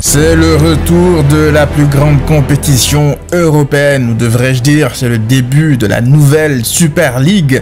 C'est le retour de la plus grande compétition européenne, ou devrais-je dire, c'est le début de la nouvelle Super League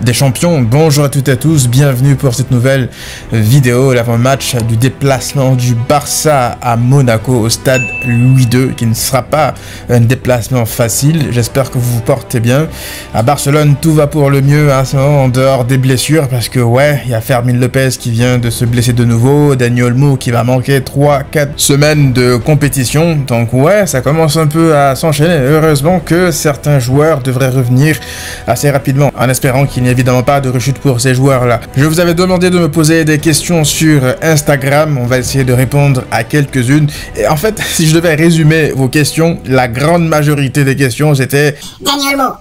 des champions. Bonjour à toutes et à tous, bienvenue pour cette nouvelle vidéo, l'avant-match du déplacement du Barça à Monaco au stade Louis II, qui ne sera pas un déplacement facile. J'espère que vous vous portez bien. À Barcelone, tout va pour le mieux à ce moment, en dehors des blessures, parce que ouais, il y a Fermín López qui vient de se blesser de nouveau, Dani Olmo qui va manquer 3-4 semaines de compétition, donc ouais, ça commence un peu à s'enchaîner. Heureusement que certains joueurs devraient revenir assez rapidement, en espérant qu'il n'y ait évidemment pas de rechute pour ces joueurs-là. Je vous avais demandé de me poser des questions sur Instagram, on va essayer de répondre à quelques-unes. Et en fait, si je devais résumer vos questions, la grande majorité des questions, c'était Dani Olmo,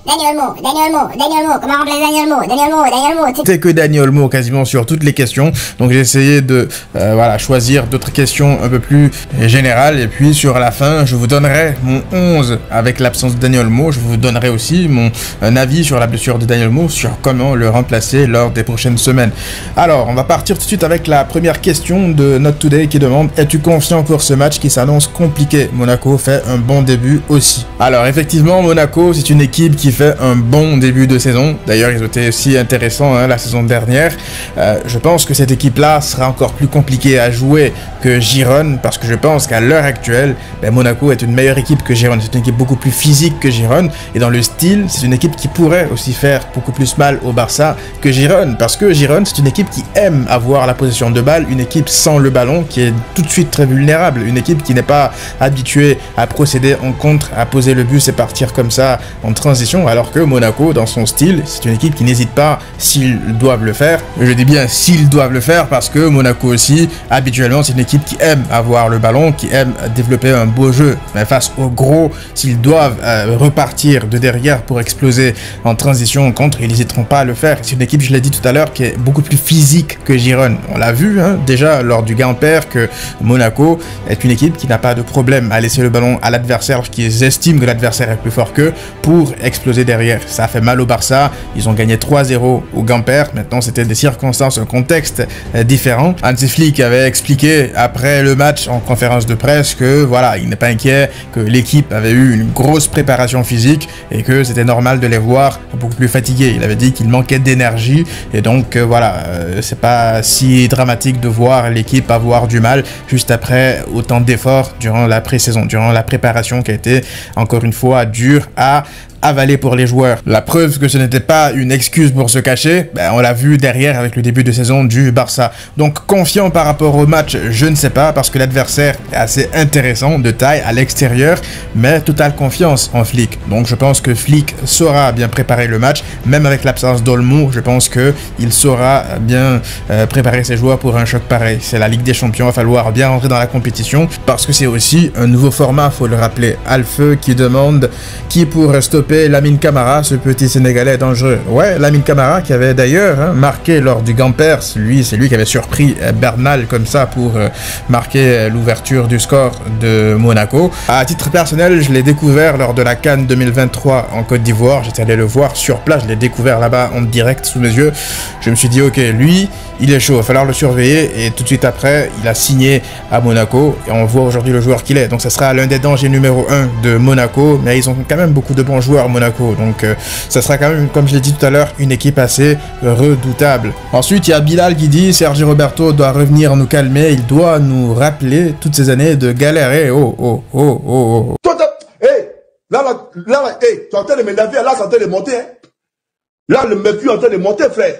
comment remplacer Dani Olmo. C'était que Dani Olmo quasiment sur toutes les questions. Donc j'ai essayé de voilà, choisir d'autres questions un peu plus générales. Et puis sur la fin, je vous donnerai mon 11 avec l'absence de Dani Olmo. Je vous donnerai aussi mon avis sur la blessure de Dani Olmo, sur comment le remplacer lors des prochaines semaines. Alors, on va partir tout de suite avec la première question de Not Today qui demande: es-tu confiant pour ce match qui s'annonce compliqué? Monaco fait un bon début aussi. Alors, effectivement, Monaco, c'est une équipe qui fait un bon début de saison. D'ailleurs, ils ont été aussi intéressants la saison dernière. Je pense que cette équipe-là sera encore plus compliquée à jouer que Girone, parce que je pense qu'à l'heure actuelle, Monaco est une meilleure équipe que Girone. C'est une équipe beaucoup plus physique que Girone, et dans le style, c'est une équipe qui pourrait aussi faire beaucoup plus mal au Barça que Girone, parce que Girone, c'est une équipe qui aime avoir la possession de balle, une équipe sans le ballon qui est tout de suite très vulnérable, une équipe qui n'est pas habituée à procéder en contre, à poser le bus et partir comme ça en transition, alors que Monaco, dans son style, c'est une équipe qui n'hésite pas s'ils doivent le faire. Je dis bien s'ils doivent le faire, parce que Monaco aussi, habituellement, c'est une équipe qui aime avoir le ballon, qui aime développer un beau jeu, mais face aux gros, s'ils doivent repartir de derrière pour exploser en transition en contre, ils n'hésiteront pas à le faire. C'est une équipe, je l'ai dit tout à l'heure, qui est beaucoup plus physique que Girone. On l'a vu déjà lors du Gamper que Monaco est une équipe qui n'a pas de problème à laisser le ballon à l'adversaire, qu'ils estiment que l'adversaire est plus fort qu'eux, pour exploser derrière. Ça a fait mal au Barça, ils ont gagné 3-0 au Gamper. Maintenant, c'était des circonstances, un contexte différent. Hansi Flick avait expliqué après le match en conférence de presse que voilà, il n'est pas inquiet, que l'équipe avait eu une grosse préparation physique et que c'était normal de les voir beaucoup plus fatigués. Il avait dit qu'il manquait d'énergie, et donc voilà, c'est pas si dramatique de voir l'équipe avoir du mal juste après autant d'efforts durant la pré-saison, durant la préparation qui a été encore une fois dure à avalé pour les joueurs. La preuve que ce n'était pas une excuse pour se cacher, on l'a vu derrière avec le début de saison du Barça. Donc confiant par rapport au match, je ne sais pas, parce que l'adversaire est assez intéressant de taille à l'extérieur, mais totale confiance en Flick. Donc je pense que Flick saura bien préparer le match, même avec l'absence d'Olmo, je pense que il saura bien préparer ses joueurs pour un choc pareil. C'est la Ligue des Champions, il va falloir bien rentrer dans la compétition, parce que c'est aussi un nouveau format, faut le rappeler. Alfeu qui demande qui pourrait stopper Lamine Camara, ce petit Sénégalais dangereux. Ouais, Lamine Camara qui avait d'ailleurs marqué lors du Gampers, c'est lui qui avait surpris Bernal comme ça pour marquer l'ouverture du score de Monaco. À titre personnel, je l'ai découvert lors de la CAN 2023 en Côte d'Ivoire. J'étais allé le voir sur place, je l'ai découvert là-bas en direct sous mes yeux. Je me suis dit, ok, lui, il est chaud, il va falloir le surveiller, et tout de suite après, il a signé à Monaco, et on voit aujourd'hui le joueur qu'il est. Donc ça sera l'un des dangers numéro 1 de Monaco, mais ils ont quand même beaucoup de bons joueurs Monaco, donc ça sera quand même, comme je l'ai dit tout à l'heure, une équipe assez redoutable. Ensuite, il y a Bilal qui dit: Sergi Roberto doit revenir nous calmer, il doit nous rappeler toutes ces années de galère. Hey, oh. Toi, hey, là, hey, tu es en train de m'énerver, là, c'est en train de monter, hein. Là, le mercure est en train de monter, frère.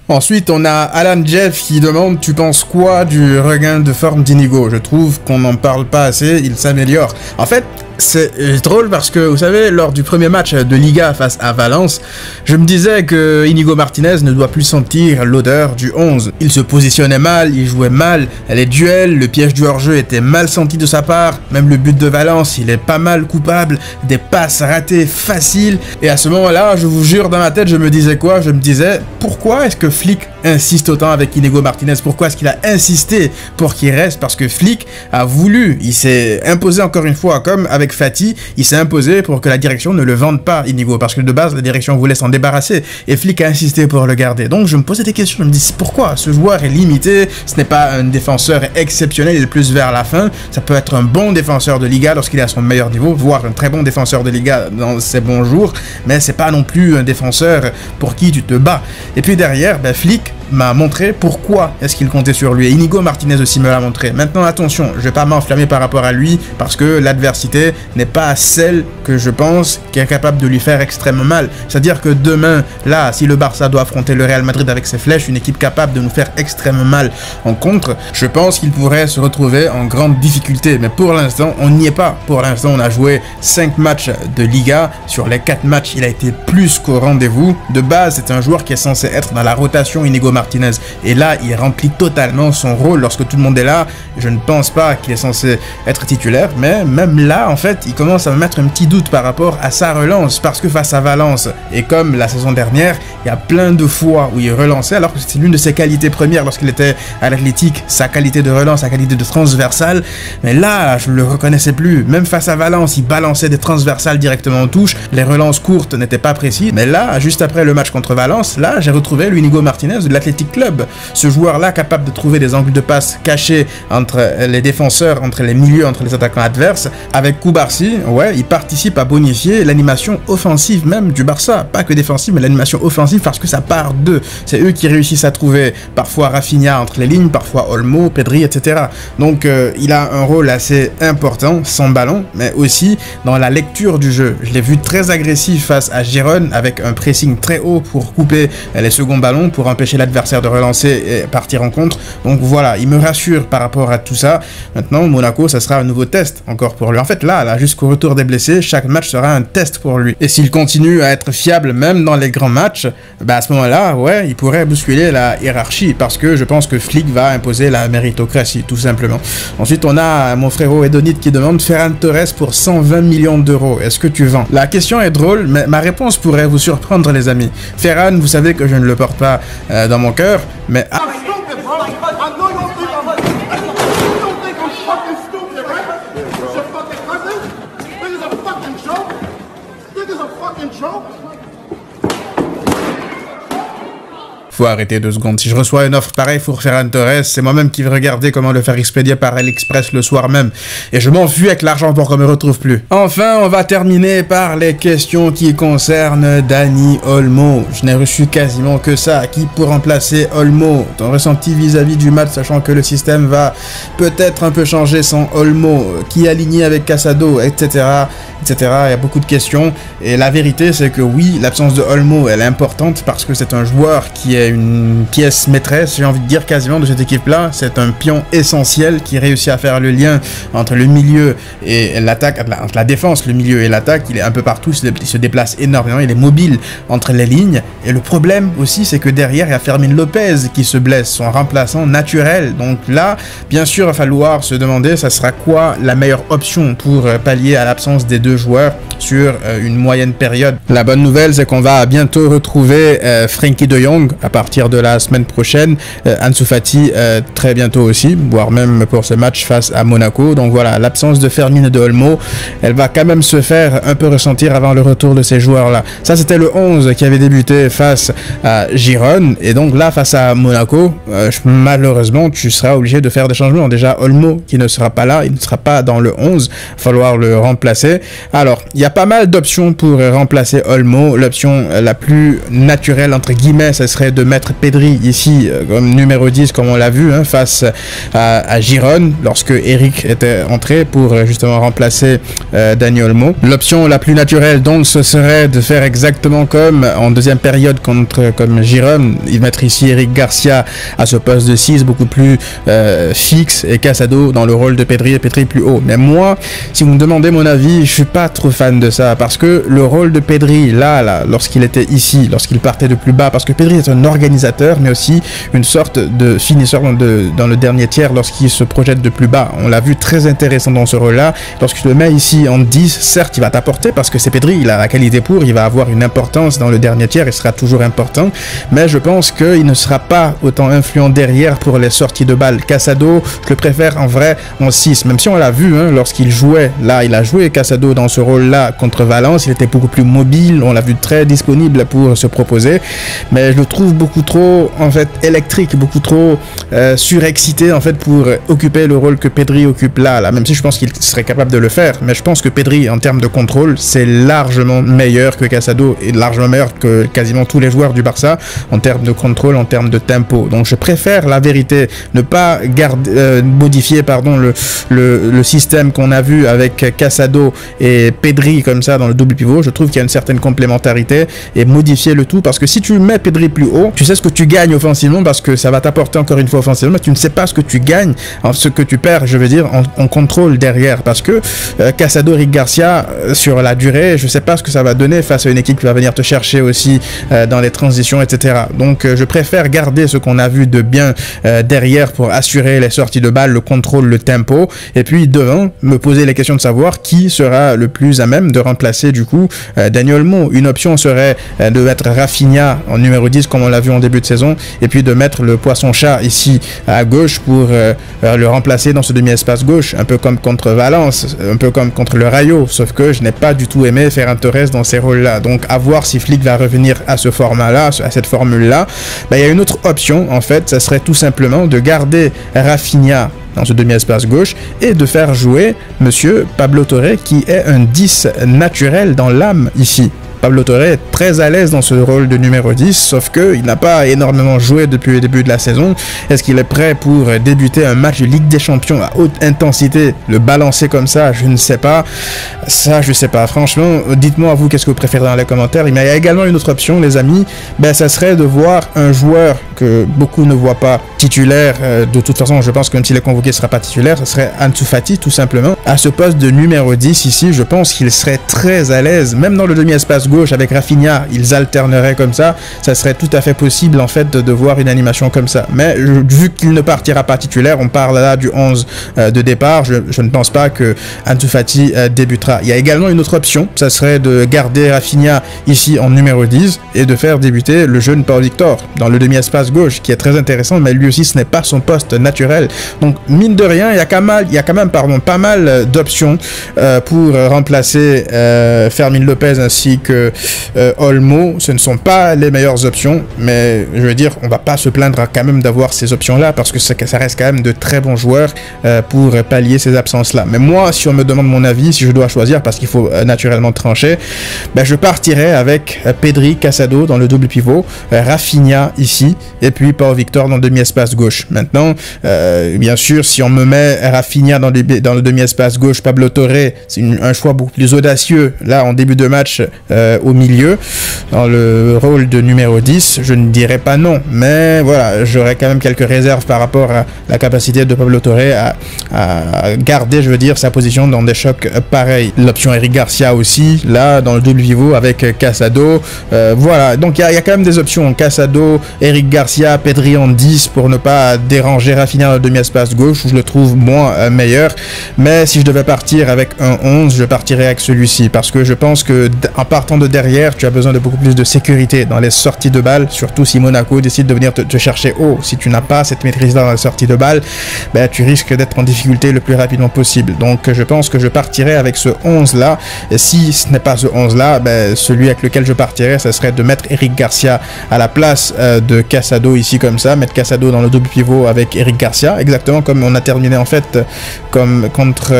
Ensuite, on a Alan Jeff qui demande: tu penses quoi du regain de forme d'Inigo? Je trouve qu'on n'en parle pas assez, il s'améliore. En fait, c'est drôle parce que, vous savez, lors du premier match de Liga face à Valence, je me disais que Inigo Martinez ne doit plus sentir l'odeur du 11. Il se positionnait mal, il jouait mal, les duels, le piège du hors-jeu était mal senti de sa part, même le but de Valence, il est pas mal coupable, des passes ratées faciles, et à ce moment-là, je vous jure, dans ma tête, je me disais quoi? Je me disais, pourquoi est-ce que Flick insiste autant avec Inigo Martinez? Pourquoi est-ce qu'il a insisté pour qu'il reste? Parce que Flick a voulu, il s'est imposé encore une fois, comme avec avec Fati, il s'est imposé pour que la direction ne le vende pas, Inigo, parce que de base, la direction voulait s'en débarrasser, et Flick a insisté pour le garder. Donc je me posais des questions, je me dis pourquoi ce joueur est limité, ce n'est pas un défenseur exceptionnel, il est plus vers la fin, ça peut être un bon défenseur de Liga lorsqu'il est à son meilleur niveau, voire un très bon défenseur de Liga dans ses bons jours, mais c'est pas non plus un défenseur pour qui tu te bats. Et puis derrière, ben, Flick m'a montré pourquoi est-ce qu'il comptait sur lui. Et Inigo Martinez aussi me l'a montré. Maintenant, attention, je vais pas m'enflammer par rapport à lui parce que l'adversité n'est pas celle que je pense qui est capable de lui faire extrêmement mal. C'est-à-dire que demain, là, si le Barça doit affronter le Real Madrid avec ses flèches, une équipe capable de nous faire extrêmement mal en contre, je pense qu'il pourrait se retrouver en grande difficulté. Mais pour l'instant, on n'y est pas. Pour l'instant, on a joué 5 matchs de Liga. Sur les 4 matchs, il a été plus qu'au rendez-vous. De base, c'est un joueur qui est censé être dans la rotation Inigo Martinez. Et là, il remplit totalement son rôle lorsque tout le monde est là. Je ne pense pas qu'il est censé être titulaire, mais même là, en fait, il commence à me mettre un petit doute par rapport à sa relance, parce que face à Valence, et comme la saison dernière, il y a plein de fois où il relançait, alors que c'était l'une de ses qualités premières lorsqu'il était à l'Athletic, sa qualité de relance, sa qualité de transversale. Mais là, je ne le reconnaissais plus. Même face à Valence, il balançait des transversales directement en touche. Les relances courtes n'étaient pas précises. Mais là, juste après le match contre Valence, là, j'ai retrouvé Inigo Martinez de l'Athletic Club. Ce joueur-là capable de trouver des angles de passe cachés entre les défenseurs, entre les milieux, entre les attaquants adverses. Avec Koubarsi, ouais, il participe à bonifier l'animation offensive même du Barça. Pas que défensive, mais l'animation offensive parce que ça part d'eux. C'est eux qui réussissent à trouver parfois Rafinha entre les lignes, parfois Olmo, Pedri, etc. Donc il a un rôle assez important sans ballon, mais aussi dans la lecture du jeu. Je l'ai vu très agressif face à Girone avec un pressing très haut pour couper les seconds ballons, pour empêcher l'adversaire de relancer et partir en contre. Donc voilà, il me rassure par rapport à tout ça. Maintenant, Monaco, ça sera un nouveau test encore pour lui. En fait, là jusqu'au retour des blessés, chaque match sera un test pour lui. Et s'il continue à être fiable même dans les grands matchs, bah à ce moment-là, ouais, il pourrait bousculer la hiérarchie parce que je pense que Flick va imposer la méritocratie, tout simplement. Ensuite, on a mon frérot Edonite qui demande Ferran Torres pour 120 millions d'euros. Est-ce que tu vends? La question est drôle, mais ma réponse pourrait vous surprendre, les amis. Ferran, vous savez que je ne le porte pas dans mon cœur, mais... Faut arrêter 2 secondes. Si je reçois une offre pareille pour Ferran Torres, c'est moi-même qui vais regarder comment le faire expédier par AliExpress le soir même. Et je m'enfuis avec l'argent pour qu'on me retrouve plus. Enfin, on va terminer par les questions qui concernent Dani Olmo. Je n'ai reçu quasiment que ça. Qui pour remplacer Olmo? Ton ressenti vis-à-vis du match, sachant que le système va peut-être un peu changer sans Olmo. Qui aligner avec Casado, etc. etc. Il y a beaucoup de questions. Et la vérité, c'est que oui, l'absence de Olmo, elle est importante parce que c'est un joueur qui est une pièce maîtresse, j'ai envie de dire quasiment, de cette équipe-là. C'est un pion essentiel qui réussit à faire le lien entre le milieu et l'attaque, entre la défense, le milieu et l'attaque. Il est un peu partout, il se déplace énormément, il est mobile entre les lignes. Et le problème aussi, c'est que derrière, il y a Fermin Lopez qui se blesse, son remplaçant naturel. Donc là, bien sûr, il va falloir se demander, ça sera quoi la meilleure option pour pallier à l'absence des deux joueurs sur une moyenne période. La bonne nouvelle, c'est qu'on va bientôt retrouver Frenkie de Jong à partir de la semaine prochaine, Ansu Fati très bientôt aussi, voire même pour ce match face à Monaco. Donc voilà, l'absence de Fermin et de Olmo, elle va quand même se faire un peu ressentir avant le retour de ces joueurs-là. Ça, c'était le 11 qui avait débuté face à Girone, et donc là, face à Monaco, malheureusement, tu seras obligé de faire des changements. Déjà, Olmo qui ne sera pas là, il ne sera pas dans le 11, il va falloir le remplacer. Alors, il y a pas mal d'options pour remplacer Olmo. L'option la plus naturelle, entre guillemets, ce serait de mettre Pedri ici comme numéro 10, comme on l'a vu, hein, face à Girone, lorsque Eric était entré pour justement remplacer Dani Olmo. L'option la plus naturelle, donc, ce serait de faire exactement comme en deuxième période comme Girone, mettre ici Eric Garcia à ce poste de 6, beaucoup plus fixe, et Casado dans le rôle de Pedri, et Pedri plus haut. Mais moi, si vous me demandez mon avis, je suis pas trop fan de ça, parce que le rôle de Pedri, là lorsqu'il était ici, lorsqu'il partait de plus bas, parce que Pedri est un organisateur, mais aussi une sorte de finisseur dans le dernier tiers lorsqu'il se projette de plus bas. On l'a vu très intéressant dans ce rôle-là. Lorsque tu le mets ici en 10, certes, il va t'apporter parce que c'est Pedri, il a la qualité pour, il va avoir une importance dans le dernier tiers, il sera toujours important, mais je pense qu'il ne sera pas autant influent derrière pour les sorties de balles. Casado, je le préfère en vrai en 6, même si on l'a vu hein, lorsqu'il jouait, là, il a joué Casado dans ce rôle-là contre Valence, il était beaucoup plus mobile, on l'a vu très disponible pour se proposer, mais je le trouve beaucoup trop, en fait, électrique, beaucoup trop surexcité, en fait, pour occuper le rôle que Pedri occupe là, même si je pense qu'il serait capable de le faire, mais je pense que Pedri, en termes de contrôle, c'est largement meilleur que Casado et largement meilleur que quasiment tous les joueurs du Barça en termes de contrôle, en termes de tempo. Donc je préfère la vérité ne pas modifier le système qu'on a vu avec Casado et Pedri comme ça dans le double pivot. Je trouve qu'il y a une certaine complémentarité et modifier le tout parce que si tu mets Pedri plus haut, tu sais ce que tu gagnes offensivement parce que ça va t'apporter encore une fois offensivement, mais tu ne sais pas ce que tu gagnes, ce que tu perds, je veux dire, en contrôle derrière parce que Casado, Eric Garcia, sur la durée, je sais pas ce que ça va donner face à une équipe qui va venir te chercher aussi dans les transitions, etc. Donc je préfère garder ce qu'on a vu de bien derrière pour assurer les sorties de balles, le contrôle, le tempo, et puis devant, me poser les questions de savoir qui sera le plus à même de remplacer du coup Dani Olmo. Une option serait de mettre Rafinha en numéro 10 comme on l'a vu en début de saison, et puis de mettre le poisson-chat ici à gauche pour le remplacer dans ce demi-espace gauche, un peu comme contre Valence, un peu comme contre le Rayo, sauf que je n'ai pas du tout aimé Ferran Torres dans ces rôles-là. Donc à voir si Flick va revenir à ce format-là, à cette formule-là. Il y a une autre option, en fait, ça serait tout simplement de garder Rafinha dans ce demi-espace gauche et de faire jouer monsieur Pablo Torre qui est un 10 naturel dans l'âme ici. Pablo Torre est très à l'aise dans ce rôle de numéro 10, sauf qu'il n'a pas énormément joué depuis le début de la saison. Est-ce qu'il est prêt pour débuter un match de Ligue des Champions à haute intensité, le balancer comme ça? Je ne sais pas. Ça, je sais pas. Franchement, dites-moi vous qu'est-ce que vous préférez dans les commentaires. Mais il y a également une autre option, les amis. Ça serait de voir un joueur que beaucoup ne voient pas titulaire. De toute façon, je pense que même s'il est convoqué, il ne sera pas titulaire. Ce serait Ansu Fati, tout simplement. À ce poste de numéro 10 ici, je pense qu'il serait très à l'aise, même dans le demi-espace gauche avec Rafinha, ils alterneraient comme ça serait tout à fait possible en fait de voir une animation comme ça. Mais vu qu'il ne partira pas titulaire, on parle là du 11 de départ, je ne pense pas que Ansu Fati débutera. Il y a également une autre option, ça serait de garder Rafinha ici en numéro 10 et de faire débuter le jeune Pau Victor dans le demi-espace gauche, qui est très intéressant, mais lui aussi ce n'est pas son poste naturel. Donc mine de rien, il y a quand même pas mal d'options pour remplacer Fermín López ainsi que Olmo. Ce ne sont pas les meilleures options, mais je veux dire, on va pas se plaindre quand même d'avoir ces options-là parce que ça reste quand même de très bons joueurs pour pallier ces absences-là. Mais moi, si on me demande mon avis, si je dois choisir, parce qu'il faut naturellement trancher, je partirais avec Pedri, Casado dans le double pivot, Rafinha ici, et puis Pau Victor dans le demi-espace gauche. Maintenant, bien sûr, si on me met Rafinha dans le demi-espace gauche, Pablo Torre, c'est un choix beaucoup plus audacieux. Là, en début de match, au milieu, dans le rôle de numéro 10, je ne dirais pas non, mais voilà, j'aurais quand même quelques réserves par rapport à la capacité de Pablo Torre à garder, je veux dire, sa position dans des chocs pareils. L'option Eric Garcia aussi, là, dans le double pivot avec Casado, voilà, donc il y a quand même des options, Casado, Eric Garcia, Pedri en 10 pour ne pas déranger Rafinha dans le demi-espace gauche, où je le trouve moins meilleur, mais si je devais partir avec un 11, je partirais avec celui-ci, parce que je pense que en partant de derrière, tu as besoin de beaucoup plus de sécurité dans les sorties de balles, surtout si Monaco décide de venir te chercher haut. Si tu n'as pas cette maîtrise dans la sortie de balles, tu risques d'être en difficulté le plus rapidement possible. Donc je pense que je partirai avec ce 11 là, et si ce n'est pas ce 11 là, celui avec lequel je partirai, ça serait de mettre Eric Garcia à la place de Casado ici comme ça, mettre Casado dans le double pivot avec Eric Garcia, exactement comme on a terminé en fait comme contre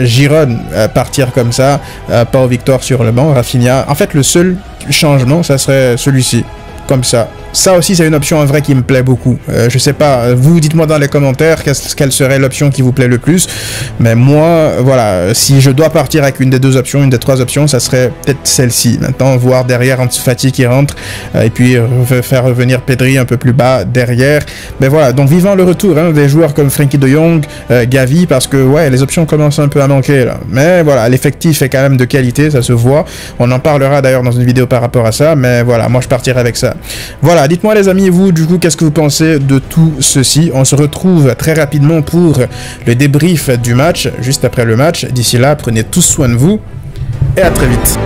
Girone, partir comme ça, Pau Victor sur le banc, Rafinha. En fait, le seul changement, ça serait celui-ci, comme ça. Ça aussi, c'est une option en vrai qui me plaît beaucoup. Je sais pas, vous dites-moi dans les commentaires quelle serait l'option qui vous plaît le plus. Mais moi, voilà, si je dois partir avec une des deux options, une des trois options, ça serait peut-être celle-ci. Maintenant, voir derrière Ansu Fati qui rentre et puis faire revenir Pedri un peu plus bas derrière. Mais voilà, donc vivant le retour des joueurs comme Frenkie de Jong, Gavi, parce que ouais, les options commencent un peu à manquer là. Mais voilà, l'effectif est quand même de qualité, ça se voit. On en parlera d'ailleurs dans une vidéo par rapport à ça. Mais voilà, moi je partirai avec ça. Voilà, dites-moi les amis, vous, du coup, qu'est-ce que vous pensez de tout ceci? On se retrouve très rapidement pour le débrief du match, juste après le match. D'ici là, prenez tous soin de vous et à très vite.